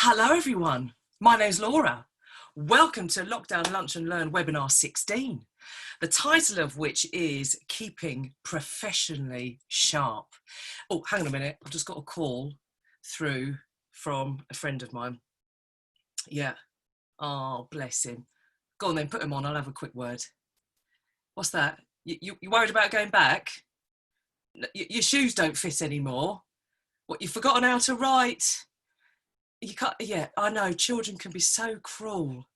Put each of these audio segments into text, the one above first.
Hello everyone, my name's Laura. Welcome to Lockdown Lunch and Learn webinar 16, the title of which is Keeping Professionally Sharp. Oh, hang on a minute, I've just got a call through from a friend of mine. Yeah, oh bless him. Go on then, put him on, I'll have a quick word. What's that? You worried about going back? Your shoes don't fit anymore? What, you've forgotten how to write? You can't, yeah, I know, children can be so cruel.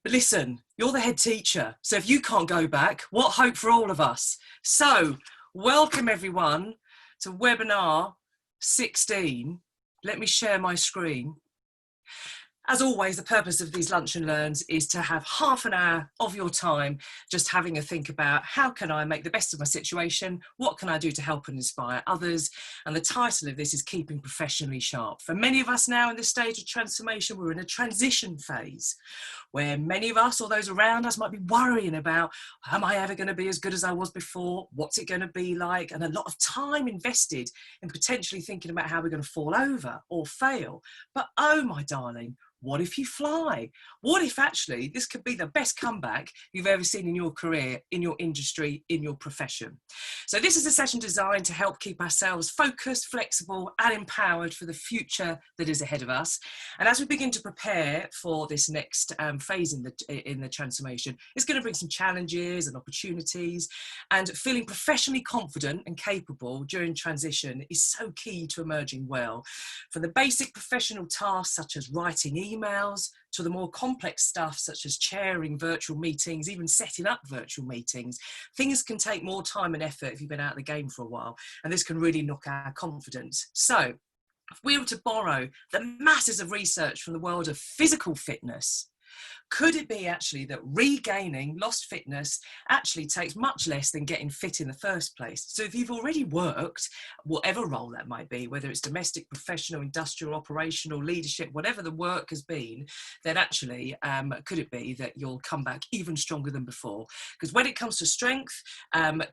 But listen, you're the head teacher, so if you can't go back, what hope for all of us? So, welcome everyone to webinar 16. Let me share my screen. As always, the purpose of these lunch and learns is to have half an hour of your time just having a think about how can I make the best of my situation, what can I do to help and inspire others, and the title of this is Keeping Professionally Sharp. For many of us now in this stage of transformation, we're in a transition phase where many of us or those around us might be worrying about, am I ever going to be as good as I was before? What's it going to be like? And a lot of time invested in potentially thinking about how we're going to fall over or fail. But oh my darling, what if you fly? What if actually this could be the best comeback you've ever seen in your career, in your industry, in your profession? So this is a session designed to help keep ourselves focused, flexible and empowered for the future that is ahead of us. And as we begin to prepare for this next phase in the transformation, it's going to bring some challenges and opportunities, and feeling professionally confident and capable during transition is so key to emerging well. From the basic professional tasks such as writing emails to the more complex stuff such as chairing virtual meetings, even setting up virtual meetings, things can take more time and effort if you've been out of the game for a while, and this can really knock our confidence. So if we were to borrow the masses of research from the world of physical fitness, could it be actually that regaining lost fitness actually takes much less than getting fit in the first place? So if you've already worked, whatever role that might be, whether it's domestic, professional, industrial, operational, leadership, whatever the work has been, then actually could it be that you'll come back even stronger than before? Because when it comes to strength,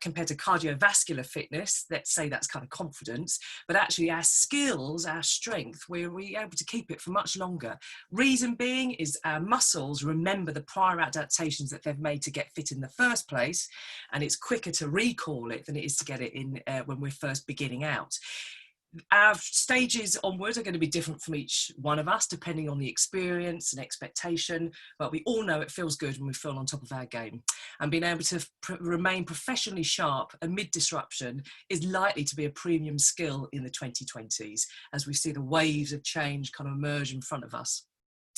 compared to cardiovascular fitness, let's say that's kind of confidence, but actually our skills, our strength, we're able to keep it for much longer. Reason being is our muscles remember the prior adaptations that they've made to get fit in the first place, and it's quicker to recall it than it is to get it in when we're first beginning out. Our stages onwards are going to be different from each one of us depending on the experience and expectation, but we all know it feels good when we feel on top of our game, and being able to remain professionally sharp amid disruption is likely to be a premium skill in the 2020s as we see the waves of change kind of emerge in front of us.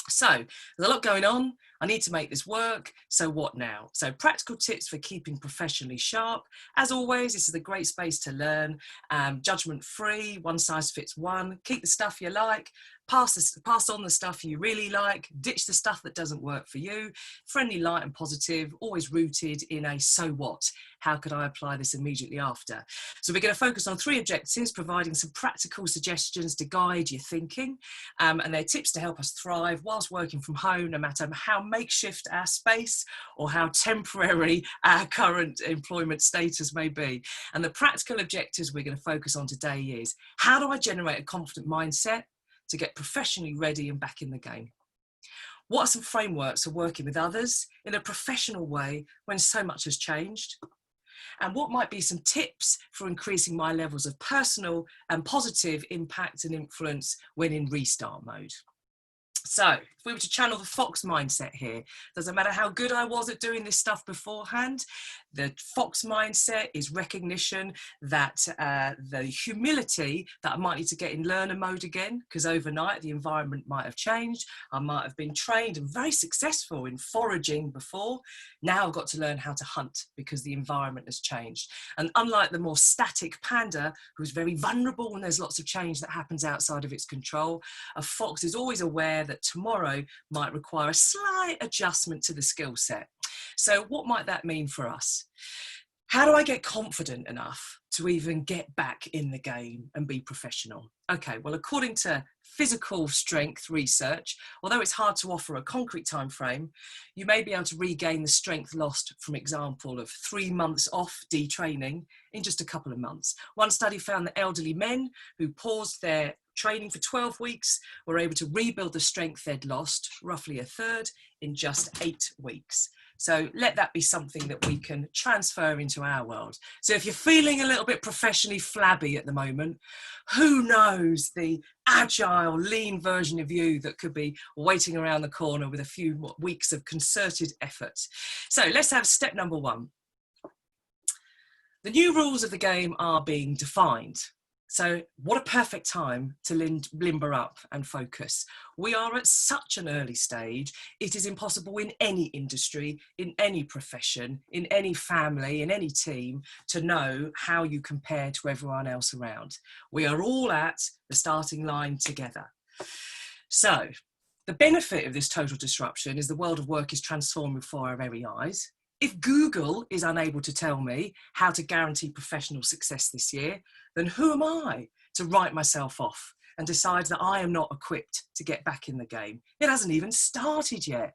So there's a lot going on. I need to make this work. So what now? So practical tips for keeping professionally sharp. As always, this is a great space to learn. Judgment free, one size fits one. Keep the stuff you like. Pass on the stuff you really like. Ditch the stuff that doesn't work for you. Friendly, light and positive. Always rooted in a so what? How could I apply this immediately after? So we're going to focus on 3 objectives, providing some practical suggestions to guide your thinking, and they're tips to help us thrive whilst working from home, no matter how makeshift our space or how temporary our current employment status may be. And the practical objectives we're going to focus on today is, how do I generate a confident mindset to get professionally ready and back in the game? What are some frameworks for working with others in a professional way when so much has changed? And what might be some tips for increasing my levels of personal and positive impact and influence when in restart mode? So if we were to channel the Fox mindset here, doesn't matter how good I was at doing this stuff beforehand, the Fox mindset is recognition that the humility that I might need to get in learner mode again, because overnight the environment might have changed. I might have been trained and very successful in foraging before. Now I've got to learn how to hunt because the environment has changed. And unlike the more static panda, who's very vulnerable when there's lots of change that happens outside of its control, a fox is always aware that tomorrow might require a slight adjustment to the skill set. So what might that mean for us? How do I get confident enough to even get back in the game and be professional? Okay, well, according to physical strength research, although it's hard to offer a concrete time frame, you may be able to regain the strength lost from example of 3 months off detraining in just a couple of months. One study found that elderly men who paused their training for 12 weeks, were able to rebuild the strength they'd lost, roughly a third, in just 8 weeks. So let that be something that we can transfer into our world. So if you're feeling a little bit professionally flabby at the moment, who knows the agile, lean version of you that could be waiting around the corner with a few weeks of concerted effort. So let's have step number 1. The new rules of the game are being defined. So what a perfect time to limber up and focus. We are at such an early stage. It is impossible in any industry, in any profession, in any family, in any team to know how you compare to everyone else around. We are all at the starting line together. So the benefit of this total disruption is the world of work is transforming before our very eyes. If Google is unable to tell me how to guarantee professional success this year, then who am I to write myself off and decide that I am not equipped to get back in the game? It hasn't even started yet.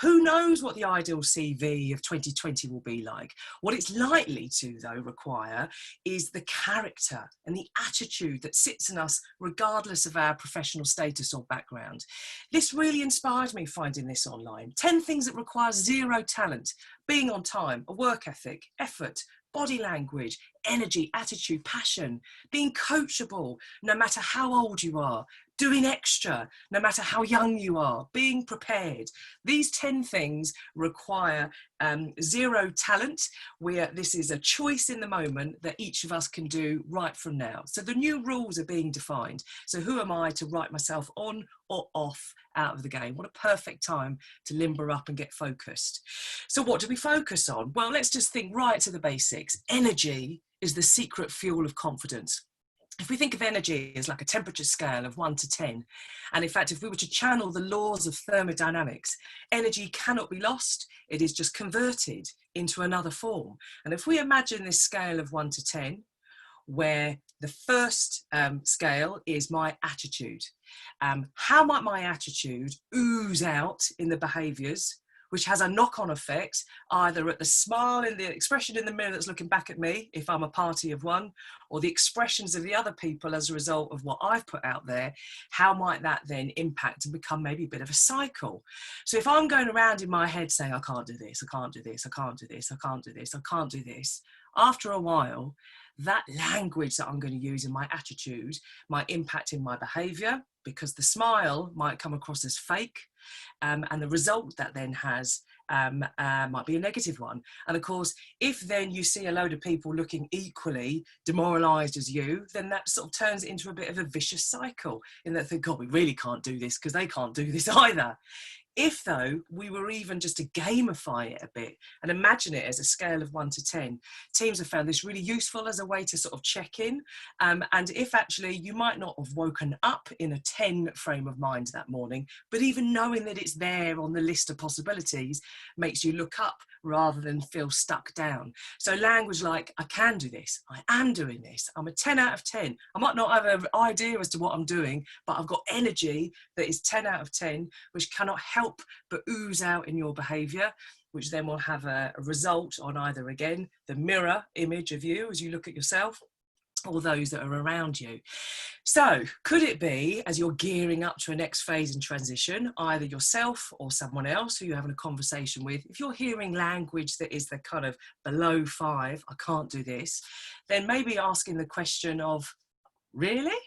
Who knows what the ideal CV of 2020 will be like? What it's likely to, though, require is the character and the attitude that sits in us regardless of our professional status or background. This really inspired me finding this online. 10 things that require 0 talent: being on time, a work ethic, effort, body language, energy, attitude, passion, being coachable, no matter how old you are, doing extra, no matter how young you are, being prepared. These 10 things require 0 talent, where this is a choice in the moment that each of us can do right from now. So the new rules are being defined. So who am I to write myself on or off out of the game? What a perfect time to limber up and get focused. So what do we focus on? Well, let's just think right to the basics. Energy is the secret fuel of confidence. If we think of energy as like a temperature scale of 1 to 10, and in fact, if we were to channel the laws of thermodynamics, energy cannot be lost, it is just converted into another form. And if we imagine this scale of 1 to 10, where the first scale is my attitude, how might my attitude ooze out in the behaviours, which has a knock-on effect either at the smile in the expression in the mirror that's looking back at me, if I'm a party of one, or the expressions of the other people as a result of what I've put out there. How might that then impact and become maybe a bit of a cycle? So if I'm going around in my head saying, I can't do this, I can't do this, I can't do this, I can't do this, I can't do this, after a while, that language that I'm going to use in my attitude might impact in my behaviour, because the smile might come across as fake, and the result that then has might be a negative one. And of course, if then you see a load of people looking equally demoralised as you, then that sort of turns it into a bit of a vicious cycle, in that they think, God, we really can't do this because they can't do this either. If, though, we were even just to gamify it a bit and imagine it as a scale of 1 to 10, teams have found this really useful as a way to sort of check in. And if actually you might not have woken up in a 10 frame of mind that morning, but even knowing that it's there on the list of possibilities makes you look up rather than feel stuck down. So language like, I can do this, I am doing this, I'm a 10 out of 10. I might not have an idea as to what I'm doing, but I've got energy that is 10 out of 10, which cannot help but ooze out in your behaviour, which then will have a result on either, again, the mirror image of you as you look at yourself, or those that are around you. So could it be, as you're gearing up to a next phase in transition, either yourself or someone else who you're having a conversation with, if you're hearing language that is the kind of below 5, I can't do this, then maybe asking the question of, really?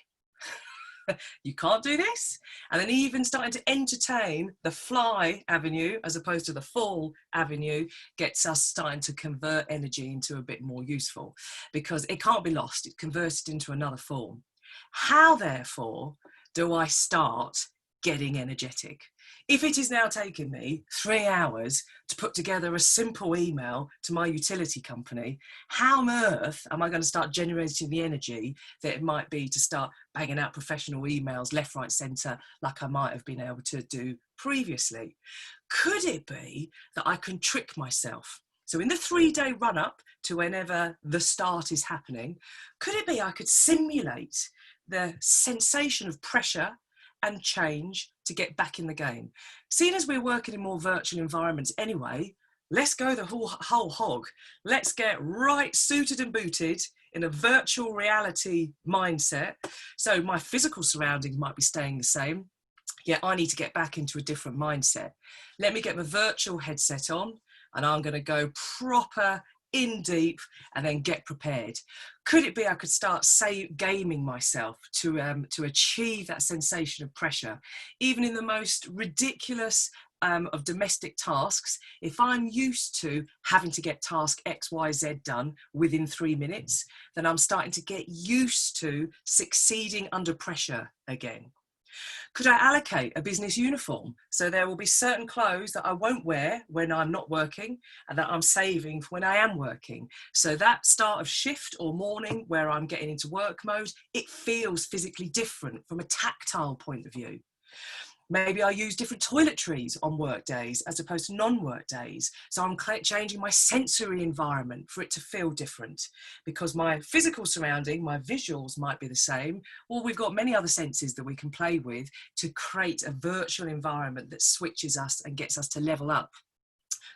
You can't do this? And then even starting to entertain the fly avenue as opposed to the fall avenue gets us starting to convert energy into a bit more useful, because it can't be lost. It's converted into another form. How, therefore, do I start getting energetic? If it is now taking me 3 hours to put together a simple email to my utility company, how on earth am I going to start generating the energy that it might be to start banging out professional emails left, right, centre, like I might have been able to do previously? Could it be that I can trick myself? So in the 3-day run-up to whenever the start is happening, could it be I could simulate the sensation of pressure and change to get back in the game? Seeing as we're working in more virtual environments anyway, let's go the whole hog. Let's get right suited and booted in a virtual reality mindset. So my physical surroundings might be staying the same. Yet I need to get back into a different mindset. Let me get my virtual headset on and I'm going to go proper in deep and then get prepared. Could it be I could start gaming myself to achieve that sensation of pressure, even in the most ridiculous of domestic tasks? If I'm used to having to get task X, Y, Z done within 3 minutes, then I'm starting to get used to succeeding under pressure again. Could I allocate a business uniform? So there will be certain clothes that I won't wear when I'm not working and that I'm saving for when I am working. So that start of shift or morning where I'm getting into work mode, it feels physically different from a tactile point of view. Maybe I use different toiletries on work days as opposed to non-work days. So I'm changing my sensory environment for it to feel different, because my physical surrounding, my visuals might be the same, or we've got many other senses that we can play with to create a virtual environment that switches us and gets us to level up.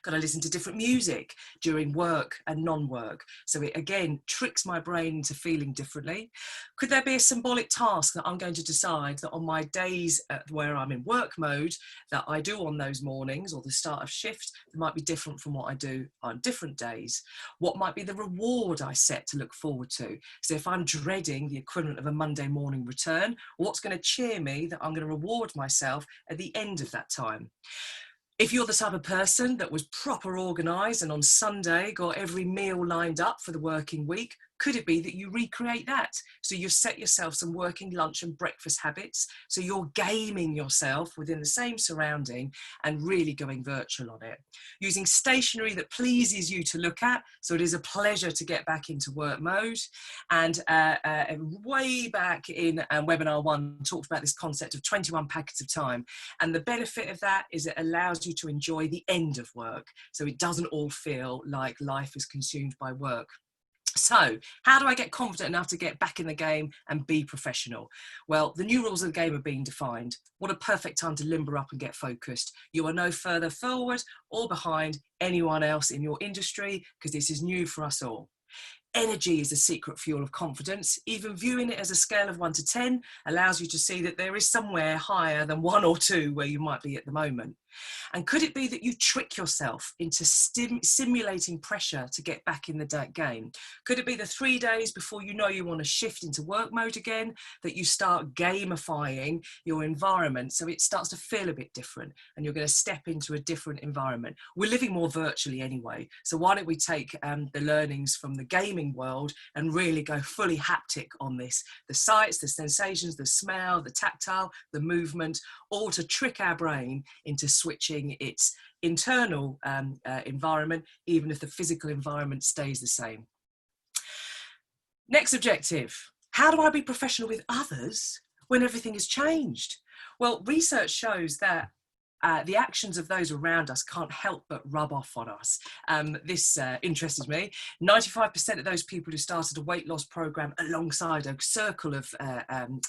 Got to listen to different music during work and non-work. So it again tricks my brain into feeling differently. Could there be a symbolic task that I'm going to decide that on my days where I'm in work mode that I do on those mornings or the start of shift that might be different from what I do on different days? What might be the reward I set to look forward to? So if I'm dreading the equivalent of a Monday morning return, what's going to cheer me that I'm going to reward myself at the end of that time? If you're the type of person that was proper organised and on Sunday got every meal lined up for the working week, could it be that you recreate that? So you set yourself some working lunch and breakfast habits. So you're gaming yourself within the same surrounding and really going virtual on it. Using stationery that pleases you to look at. So it is a pleasure to get back into work mode. And way back in webinar 1, talked about this concept of 21 packets of time. And the benefit of that is it allows you to enjoy the end of work. So it doesn't all feel like life is consumed by work. So how do I get confident enough to get back in the game and be professional? Well, the new rules of the game are being defined. What a perfect time to limber up and get focused. You are no further forward or behind anyone else in your industry, because this is new for us all. Energy is a secret fuel of confidence. Even viewing it as a scale of 1 to 10 allows you to see that there is somewhere higher than 1 or 2 where you might be at the moment. And could it be that you trick yourself into simulating pressure to get back in the game? Could it be the 3 days before you know you want to shift into work mode again, that you start gamifying your environment so it starts to feel a bit different and you're going to step into a different environment? We're living more virtually anyway, so why don't we take the learnings from the gaming world and really go fully haptic on this? The sights, the sensations, the smell, the tactile, the movement, all to trick our brain into switching its internal environment, even if the physical environment stays the same. Next objective, how do I be professional with others when everything has changed? Well, research shows that the actions of those around us can't help but rub off on us. This interested me. 95% of those people who started a weight loss program alongside a circle of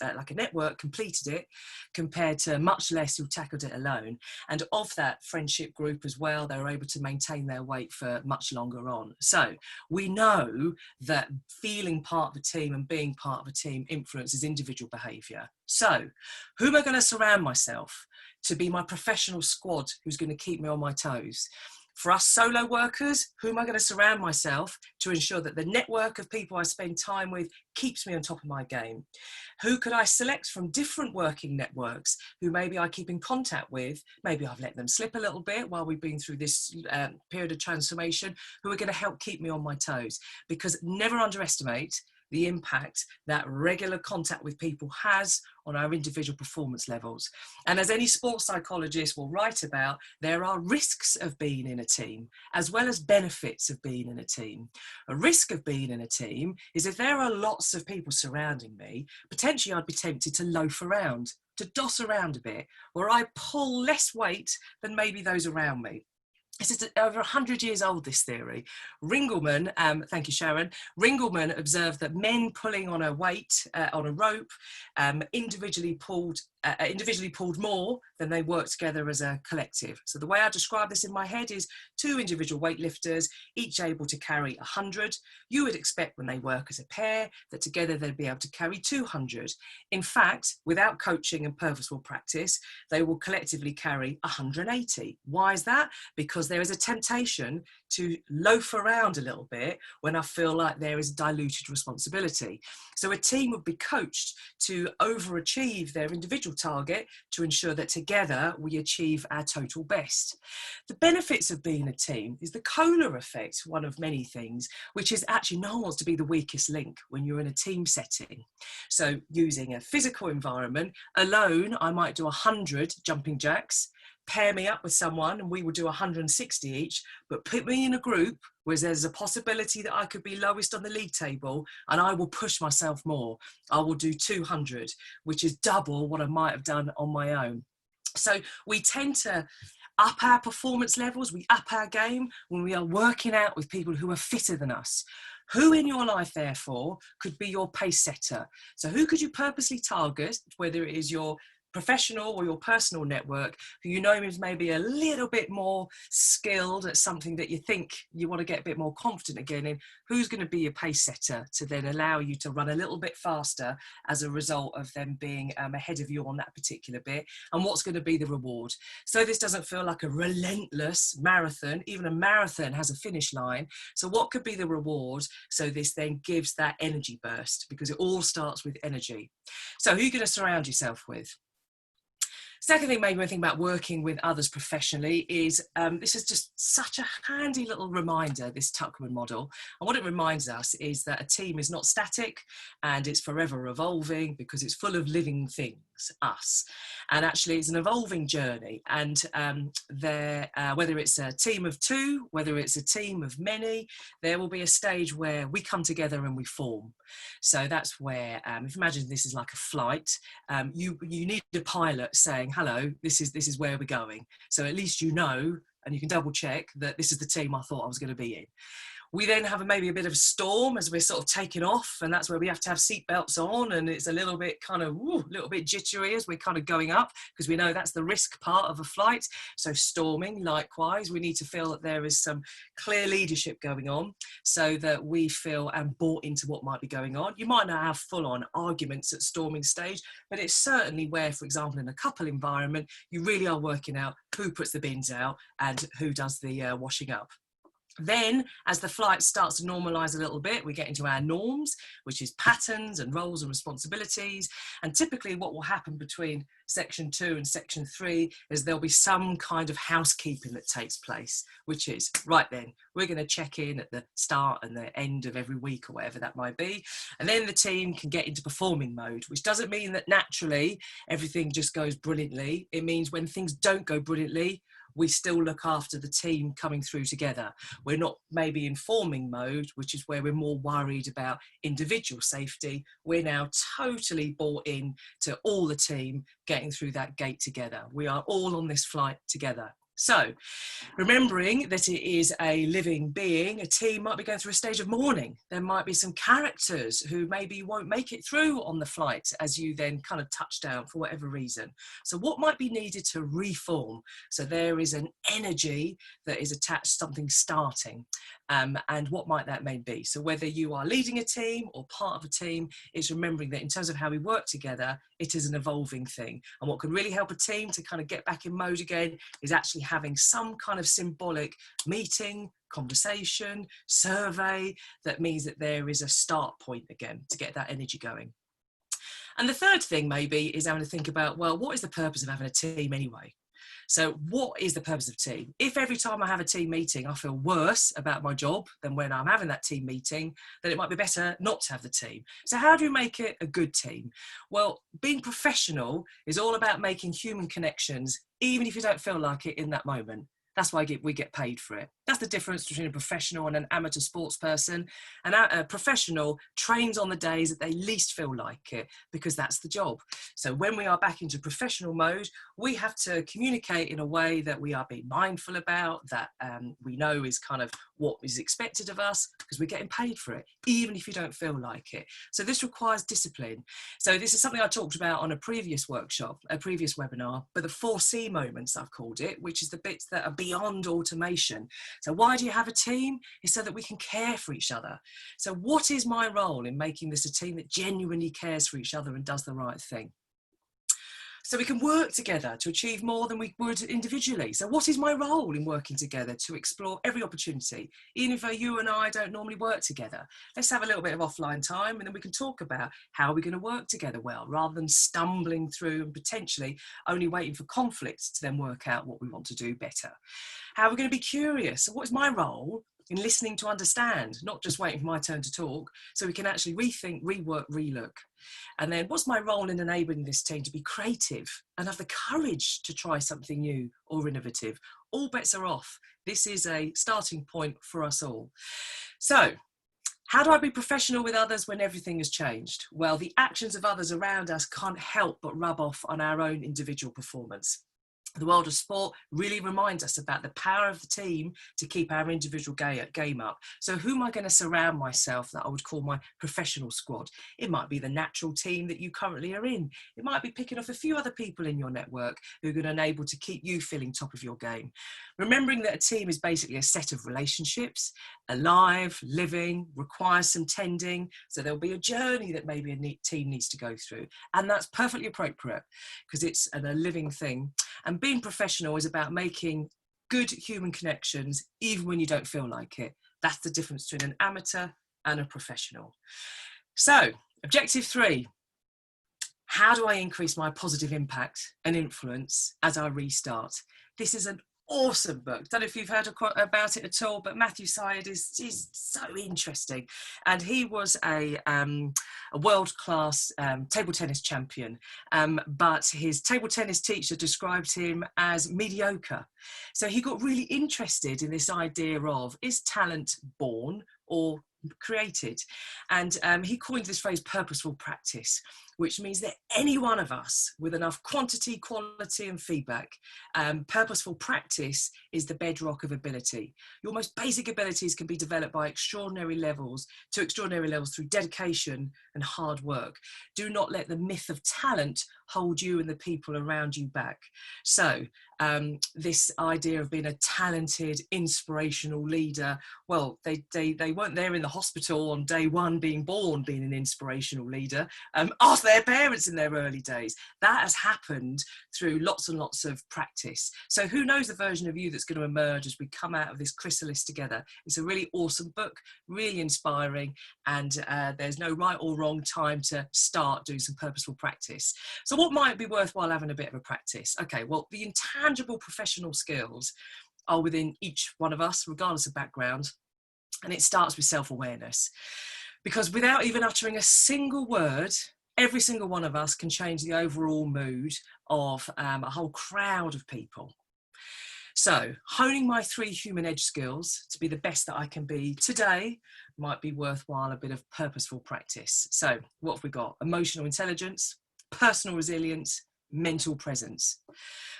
like a network completed it, compared to much less who tackled it alone. And of that friendship group as well, they were able to maintain their weight for much longer on. So we know that feeling part of a team and being part of a team influences individual behaviour. So who am I going to surround myself to be my professional squad who's going to keep me on my toes? For us solo workers, who am I going to surround myself to ensure that the network of people I spend time with keeps me on top of my game? Who could I select from different working networks who maybe I keep in contact with? Maybe I've let them slip a little bit while we've been through this period of transformation, who are going to help keep me on my toes. Because never underestimate the impact that regular contact with people has on our individual performance levels. And as any sports psychologist will write about, there are risks of being in a team as well as benefits of being in a team. A risk of being in a team is if there are lots of people surrounding me, potentially I'd be tempted to loaf around, to doss around a bit, where I pull less weight than maybe those around me. This is over 100 years old, this theory. Ringelmann, thank you, Sharon. Ringelmann observed that men pulling on a weight, on a rope, individually pulled more than they worked together as a collective. So the way I describe this in my head is 2 individual weightlifters, each able to carry 100. You would expect when they work as a pair that together they'd be able to carry 200. In fact, without coaching and purposeful practice, they will collectively carry 180. Why is that? Because there is a temptation to loaf around a little bit when I feel like there is diluted responsibility. So a team would be coached to overachieve their individual target to ensure that together we achieve our total best. The benefits of being a team is the Kohler effect, one of many things, which is actually no one wants to be the weakest link when you're in a team setting. So using a physical environment, alone I might do 100 jumping jacks, pair me up with someone and we will do 160 each, but put me in a group where there's a possibility that I could be lowest on the league table and I will push myself more. I will do 200, which is double what I might have done on my own. So we tend to up our performance levels, we up our game when we are working out with people who are fitter than us. Who in your life, therefore, could be your pace setter? So who could you purposely target, whether it is your professional or your personal network, who you know is maybe a little bit more skilled at something that you think you want to get a bit more confident again in? Who's going to be your pace setter to then allow you to run a little bit faster as a result of them being ahead of you on that particular bit? And what's going to be the reward? So this doesn't feel like a relentless marathon. Even a marathon has a finish line. So what could be the reward? So this then gives that energy burst, because it all starts with energy. So who are you going to surround yourself with? Second thing, maybe when I think about working with others professionally, is this is just such a handy little reminder, this Tuchman model. And what it reminds us is that a team is not static and it's forever evolving, because it's full of living things, us. And actually it's an evolving journey. And whether it's a team of 2, whether it's a team of many, there will be a stage where we come together and we form. So that's where, if you imagine this is like a flight, you need a pilot saying, hello, this is where we're going. So at least you know, and you can double check that this is the team I thought I was going to be in. We then have maybe a bit of a storm as we're sort of taking off, and that's where we have to have seatbelts on, and it's a little bit kind of little bit jittery as we're kind of going up, because we know that's the risk part of a flight. So storming, likewise, we need to feel that there is some clear leadership going on so that we feel bought into what might be going on. You might not have full-on arguments at storming stage, but it's certainly where, for example, in a couple environment, you really are working out who puts the bins out and who does the washing up. Then, as the flight starts to normalise a little bit, we get into our norms, which is patterns and roles and responsibilities. And typically what will happen between section 2 and section 3 is there'll be some kind of housekeeping that takes place, which is, right then, we're going to check in at the start and the end of every week or whatever that might be. And then the team can get into performing mode, which doesn't mean that naturally everything just goes brilliantly. It means when things don't go brilliantly, we still look after the team coming through together. We're not maybe in forming mode, which is where we're more worried about individual safety. We're now totally bought in to all the team getting through that gate together. We are all on this flight together. So, remembering that it is a living being, a team might be going through a stage of mourning. There might be some characters who maybe won't make it through on the flight as you then kind of touch down for whatever reason. So what might be needed to reform? So there is an energy that is attached to something starting. And what might that may be? So whether you are leading a team or part of a team, it's remembering that in terms of how we work together, it is an evolving thing. And what can really help a team to kind of get back in mode again is actually having some kind of symbolic meeting, conversation, survey that means that there is a start point again to get that energy going. And the third thing maybe is having to think about, well, what is the purpose of having a team anyway? So what is the purpose of team? If every time I have a team meeting, I feel worse about my job than when I'm having that team meeting, then it might be better not to have the team. So how do you make it a good team? Well, being professional is all about making human connections, even if you don't feel like it in that moment. That's why we get paid for it. That's the difference between a professional and an amateur sports person. A professional trains on the days that they least feel like it, because that's the job. So when we are back into professional mode, we have to communicate in a way that we are being mindful about, that we know is kind of what is expected of us, because we're getting paid for it, even if you don't feel like it. So this requires discipline. So this is something I talked about on a previous workshop, a previous webinar, but the 4C moments I've called it, which is the bits that are beyond automation. So why do you have a team? It's so that we can care for each other. So what is my role in making this a team that genuinely cares for each other and does the right thing? So we can work together to achieve more than we would individually. So what is my role in working together to explore every opportunity, even if you and I don't normally work together? Let's have a little bit of offline time, and then we can talk about how we're going to work together well, rather than stumbling through and potentially only waiting for conflict to then work out what we want to do better. How are we going to be curious? So what is my role in listening to understand, not just waiting for my turn to talk, so we can actually rethink, rework, relook? And then what's my role in enabling this team to be creative and have the courage to try something new or innovative? All bets are off. This is a starting point for us all. So how do I be professional with others when everything has changed? Well, the actions of others around us can't help but rub off on our own individual performance. The world of sport really reminds us about the power of the team to keep our individual game up. So who am I going to surround myself that I would call my professional squad? It might be the natural team that you currently are in. It might be picking off a few other people in your network who are going to enable to keep you feeling top of your game. Remembering that a team is basically a set of relationships, alive, living, requires some tending. So there'll be a journey that maybe a team needs to go through. And that's perfectly appropriate because it's a living thing. And being professional is about making good human connections, even when you don't feel like it. That's the difference between an amateur and a professional. So, objective 3, how do I increase my positive impact and influence as I restart? This is an awesome book. Don't know if you've heard about it at all, but Matthew Syed is so interesting. And he was a world-class table tennis champion, but his table tennis teacher described him as mediocre. So he got really interested in this idea of, is talent born or created? And he coined this phrase purposeful practice, which means that any one of us with enough quantity, quality and feedback, purposeful practice is the bedrock of ability. Your most basic abilities can be developed by extraordinary levels through dedication and hard work. Do not let the myth of talent hold you and the people around you back. So this idea of being a talented, inspirational leader, well, they weren't there in the hospital on day one being born being an inspirational leader. Ask their parents in their early days. That has happened through lots and lots of practice. So who knows the version of you that's going to emerge as we come out of this chrysalis together. It's a really awesome book, really inspiring, and there's no right or wrong time to start doing some purposeful practice. So what might be worthwhile having a bit of a practice? Okay, well, the intangible professional skills are within each one of us, regardless of background, and it starts with self-awareness. Because without even uttering a single word, every single one of us can change the overall mood of a whole crowd of people. So honing my 3 human edge skills to be the best that I can be today might be worthwhile a bit of purposeful practice. So what have we got? Emotional intelligence, personal resilience, mental presence.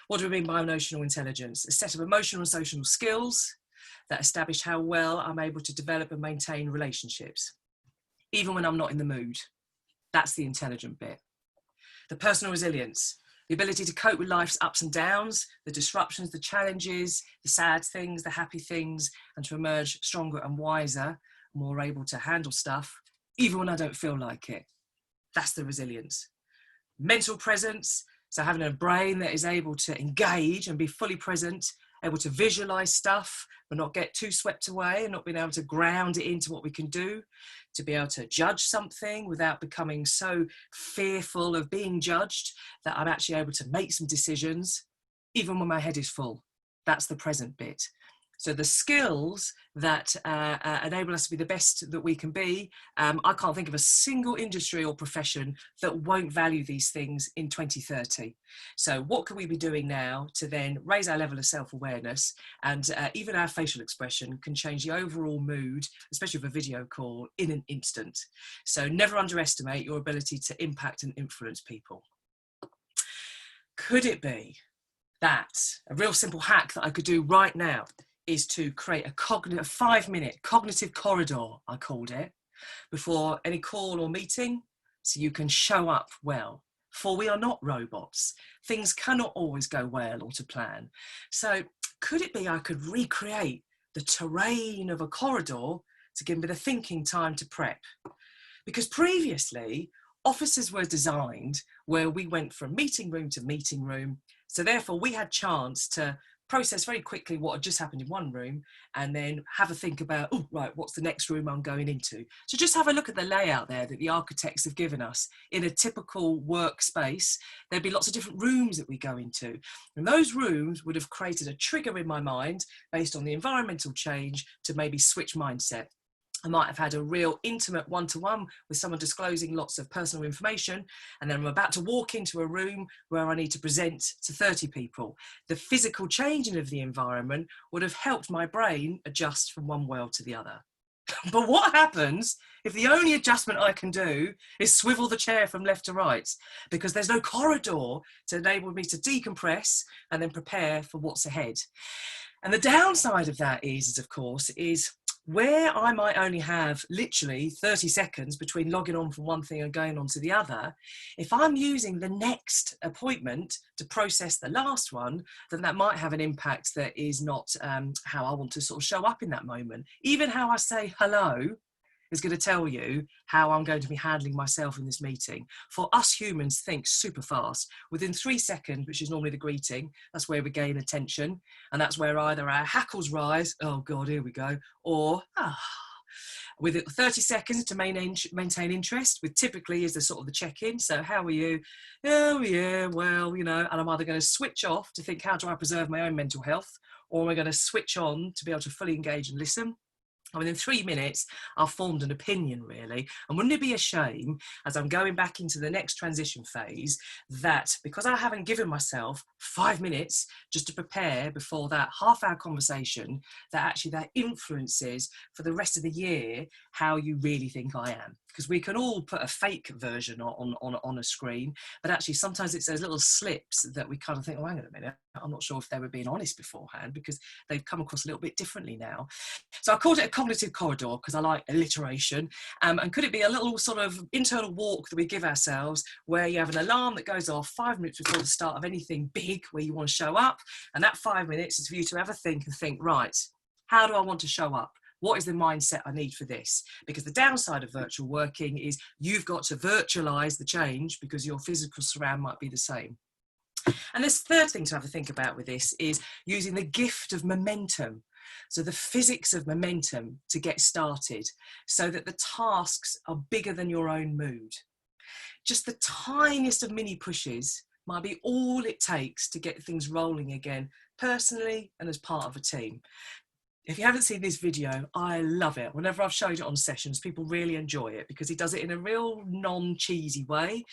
What do we mean by emotional intelligence? A set of emotional and social skills that establish how well I'm able to develop and maintain relationships, even when I'm not in the mood. That's the intelligent bit. The personal resilience, the ability to cope with life's ups and downs, the disruptions, the challenges, the sad things, the happy things, and to emerge stronger and wiser, more able to handle stuff, even when I don't feel like it. That's the resilience. Mental presence, so having a brain that is able to engage and be fully present, able to visualize stuff, but not get too swept away, and not being able to ground it into what we can do, to be able to judge something without becoming so fearful of being judged that I'm actually able to make some decisions, even when my head is full. That's the present bit. So the skills that enable us to be the best that we can be, I can't think of a single industry or profession that won't value these things in 2030. So what can we be doing now to then raise our level of self-awareness, and even our facial expression can change the overall mood, especially with a video call, in an instant. So never underestimate your ability to impact and influence people. Could it be that a real simple hack that I could do right now is to create a 5-minute cognitive corridor, I called it, before any call or meeting, so you can show up well. For we are not robots. Things cannot always go well or to plan. So could it be I could recreate the terrain of a corridor to give me the thinking time to prep? Because previously, offices were designed where we went from meeting room to meeting room. So therefore we had chance to process very quickly what had just happened in one room, and then have a think about, oh, right, what's the next room I'm going into? So just have a look at the layout there that the architects have given us. In a typical workspace, there'd be lots of different rooms that we go into. And those rooms would have created a trigger in my mind based on the environmental change to maybe switch mindset. I might have had a real intimate one-to-one with someone disclosing lots of personal information, and then I'm about to walk into a room where I need to present to 30 people. The physical changing of the environment would have helped my brain adjust from one world to the other. But what happens if the only adjustment I can do is swivel the chair from left to right? Because there's no corridor to enable me to decompress and then prepare for what's ahead. And the downside of that is of course, where I might only have literally 30 seconds between logging on from one thing and going on to the other, if I'm using the next appointment to process the last one, then that might have an impact that is not how I want to sort of show up in that moment. Even how I say hello is going to tell you how I'm going to be handling myself in this meeting. For us humans, think super fast. Within 3 seconds, which is normally the greeting, that's where we gain attention. And that's where either our hackles rise, oh God, here we go, or with 30 seconds to maintain interest, with typically is the sort of the check-in. So how are you? Oh yeah, well, you know, and I'm either going to switch off to think, how do I preserve my own mental health? Or am I going to switch on to be able to fully engage and listen? And within 3 minutes, I've formed an opinion, really. And wouldn't it be a shame, as I'm going back into the next transition phase, that because I haven't given myself 5 minutes just to prepare before that half-hour conversation, that actually that influences for the rest of the year how you really think I am. Because we can all put a fake version on a screen, but actually sometimes it's those little slips that we kind of think, oh, hang on a minute, I'm not sure if they were being honest beforehand, because they've come across a little bit differently now. So I called it a cognitive corridor because I like alliteration. And could it be a little sort of internal walk that we give ourselves, where you have an alarm that goes off 5 minutes before the start of anything big where you want to show up, and that 5 minutes is for you to have a think and think, right, how do I want to show up? What is the mindset I need for this? Because the downside of virtual working is you've got to virtualize the change because your physical surround might be the same. And this third thing to have a think about with this is using the gift of momentum. So the physics of momentum to get started, so that the tasks are bigger than your own mood. Just the tiniest of mini pushes might be all it takes to get things rolling again, personally and as part of a team. If you haven't seen this video, I love it. Whenever I've showed it on sessions, people really enjoy it because he does it in a real non-cheesy way.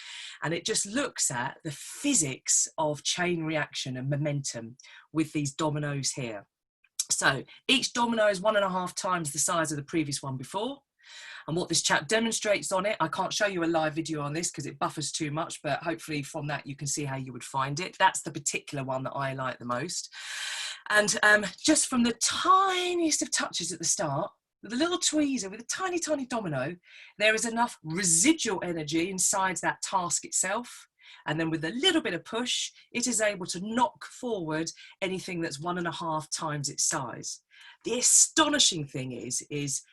And it just looks at the physics of chain reaction and momentum with these dominoes here. So each domino is 1.5 times the size of the previous one before. And what this chap demonstrates on it, I can't show you a live video on this because it buffers too much, but hopefully from that you can see how you would find it. That's the particular one that I like the most. And just from the tiniest of touches at the start, with a little tweezer, with a tiny, tiny domino, there is enough residual energy inside that task itself. And then with a little bit of push, it is able to knock forward anything that's 1.5 times its size. The astonishing thing is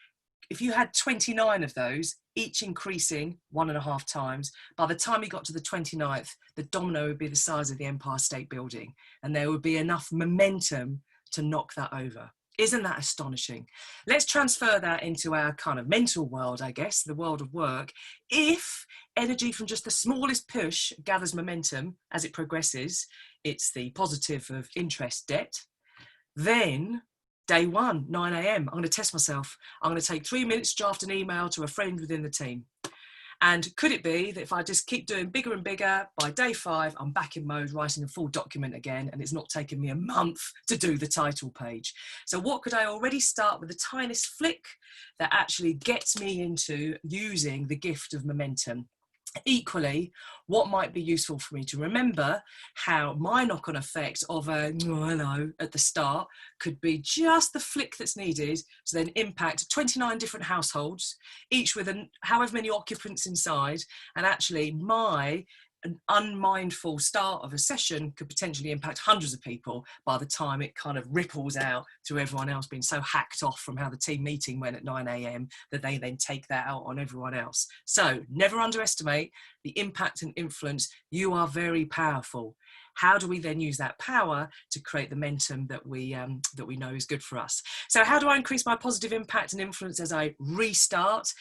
if you had 29 of those, each increasing 1.5 times, by the time you got to the 29th, the domino would be the size of the Empire State Building, and there would be enough momentum to knock that over. Isn't that astonishing? Let's transfer that into our kind of mental world, I guess, the world of work. If energy from just the smallest push gathers momentum as it progresses, it's the positive of interest debt, then Day 1, 9 a.m. I'm going to test myself. I'm going to take 3 minutes to draft an email to a friend within the team. And could it be that if I just keep doing bigger and bigger, by day 5, I'm back in mode writing a full document again, and it's not taking me a month to do the title page. So what could I already start with the tiniest flick that actually gets me into using the gift of momentum? Equally, what might be useful for me to remember, how my knock-on effect of a hello at the start could be just the flick that's needed to then impact 29 different households, each with however many occupants inside, and actually an unmindful start of a session could potentially impact hundreds of people by the time it kind of ripples out to everyone else being so hacked off from how the team meeting went at 9 a.m. that they then take that out on everyone else. So never underestimate the impact and influence. You are very powerful. How do we then use that power to create the momentum that we know is good for us? So how do I increase my positive impact and influence as I restart?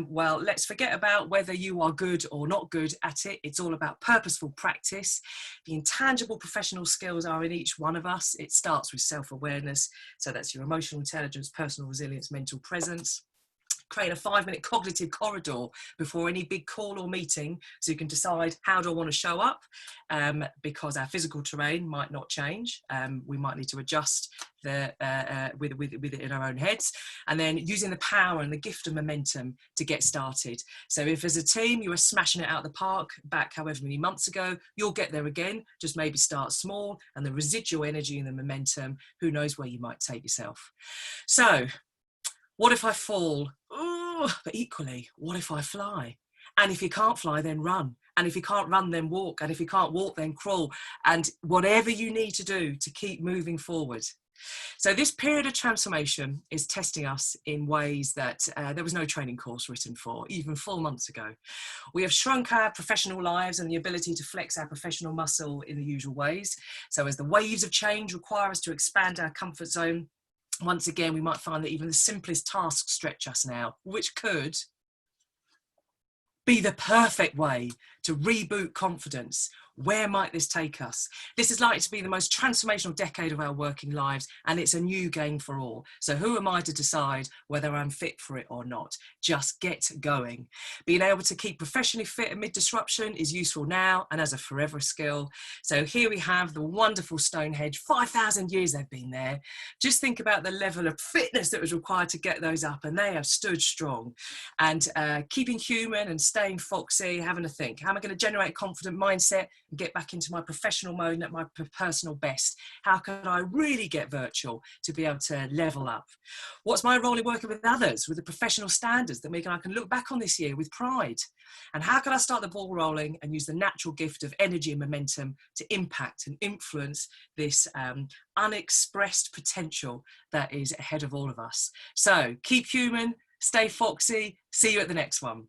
Well, let's forget about whether you are good or not good at it. It's all about purposeful practice. The intangible professional skills are in each one of us. It starts with self-awareness. So that's your emotional intelligence, personal resilience, mental presence. Create a 5-minute cognitive corridor before any big call or meeting so you can decide, how do I want to show up? Because our physical terrain might not change. We might need to adjust with it in our own heads, and then using the power and the gift of momentum to get started. So if as a team you were smashing it out of the park back however many months ago, you'll get there again. Just maybe start small, and the residual energy and the momentum, who knows where you might take yourself. So what if I fall? Ooh, but equally, what if I fly? And if you can't fly, then run. And if you can't run, then walk. And if you can't walk, then crawl. And whatever you need to do to keep moving forward. So this period of transformation is testing us in ways that there was no training course written for, even 4 months ago. We have shrunk our professional lives and the ability to flex our professional muscle in the usual ways. So as the waves of change require us to expand our comfort zone, once again, we might find that even the simplest tasks stretch us now, which could be the perfect way to reboot confidence. Where might this take us? This is likely to be the most transformational decade of our working lives, and it's a new game for all. So who am I to decide whether I'm fit for it or not? Just get going. Being able to keep professionally fit amid disruption is useful now and as a forever skill. So here we have the wonderful Stonehenge. 5,000 years they've been there. Just think about the level of fitness that was required to get those up, and they have stood strong. And keeping human and staying foxy, having a think. How am I going to generate a confident mindset and get back into my professional mode and at my personal best? How can I really get virtual to be able to level up? What's my role in working with others with the professional standards that I can look back on this year with pride? And how can I start the ball rolling and use the natural gift of energy and momentum to impact and influence this unexpressed potential that is ahead of all of us? So keep human, stay foxy. See you at the next one.